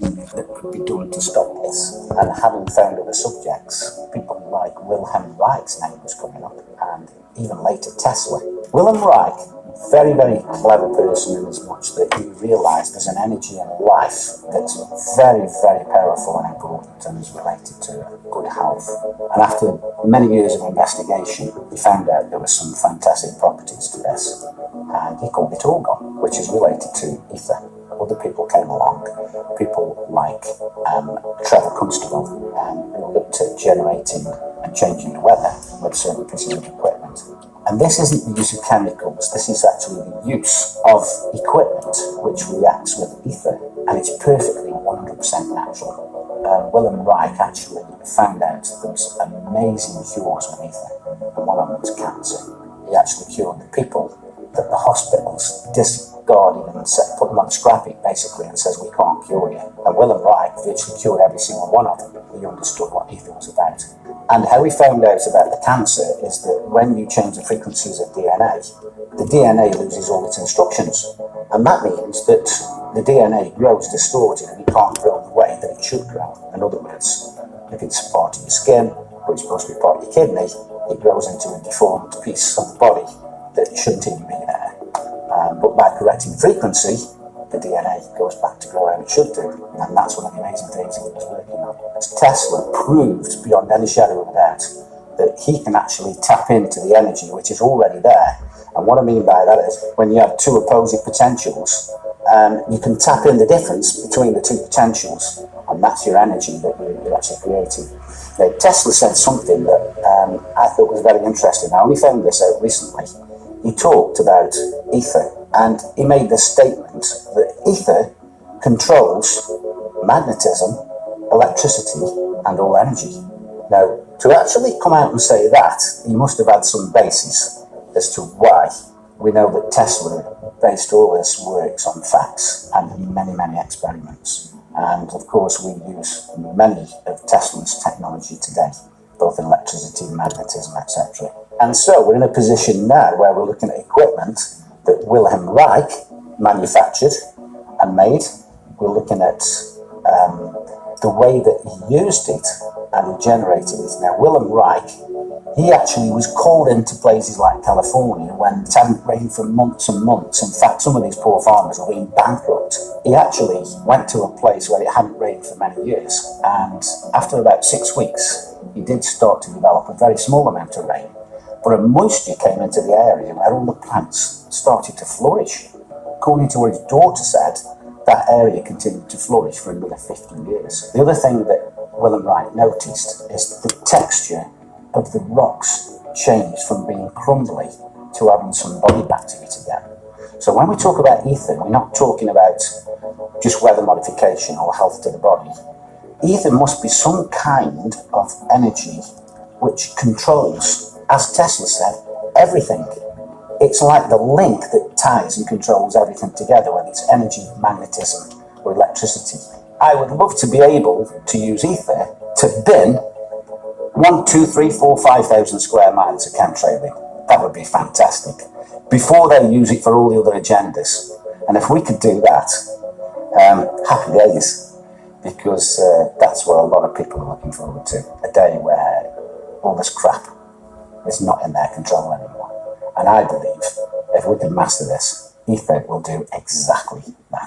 that could be done to stop this. And having found other subjects, people like Wilhelm Reich's name was coming up, and even later Tesla. Wilhelm Reich, very, very clever person in as much that he realised there's an energy in life that's very, very powerful and important and is related to good health. And after many years of investigation, he found out there were some fantastic properties to this, and he called it orgon, which is related to ether. Other people came along, people like Trevor Constable, who looked at generating and changing the weather with certain pieces of equipment. And this isn't the use of chemicals, this is actually the use of equipment which reacts with ether, and it's perfectly 100% natural. Wilhelm Reich actually found out there was amazing cures with ether, and one of them was cancer. He actually cured the people that the hospitals discarded and put them on scrap heap basically and says we can't cure you. And Wilhelm Reich virtually cured every single one of them. He understood what ether was about. And how he found out about the cancer is that when you change the frequencies of DNA, the DNA loses all its instructions. And that means that the DNA grows distorted and it can't grow the way that it should grow. In other words, if it's part of your skin or it's supposed to be part of your kidney, it grows into a deformed piece of the body that shouldn't even be there. But by correcting frequency, the DNA goes back to grow how it should do. And that's one of the amazing things he was working on. Tesla proved beyond any shadow of a doubt that he can actually tap into the energy which is already there. And what I mean by that is when you have two opposing potentials, you can tap in the difference between the two potentials, and that's your energy that you're actually creating. Now, Tesla said something that I thought was very interesting. I only found this out recently. He talked about ether, and he made the statement that ether controls magnetism, electricity, and all energy. Now, to actually come out and say that, he must have had some basis as to why. We know that Tesla based all his works on facts and many, many experiments. And of course, we use many of Tesla's technology today, both in electricity, magnetism, etc. And so we're in a position now where we're looking at equipment that Wilhelm Reich manufactured and made. We're looking at the way that he used it and he generated it. Now, Wilhelm Reich, he actually was called into places like California when it hadn't rained for months and months. In fact, some of these poor farmers were being bankrupt. He actually went to a place where it hadn't rained for many years, and after about 6 weeks, he did start to develop a very small amount of rain. But a moisture came into the area where all the plants started to flourish. According to what his daughter said, that area continued to flourish for another 50 years. The other thing that Wilhelm Reich noticed is the texture of the rocks changed from being crumbly to having some body back to it again. So when we talk about ether, we're not talking about just weather modification or health to the body. Ether must be some kind of energy which controls, as Tesla said, everything. It's like the link that ties and controls everything together, whether it's energy, magnetism, or electricity. I would love to be able to use ether to bin 1, 2, 3, 4, 5,000 square miles of chemtrailing. That would be fantastic. Before they use it for all the other agendas. And if we could do that, happy days. Because that's what a lot of people are looking forward to. A day where all this crap is not in their control anymore. And I believe if we can master this, ether will do exactly that.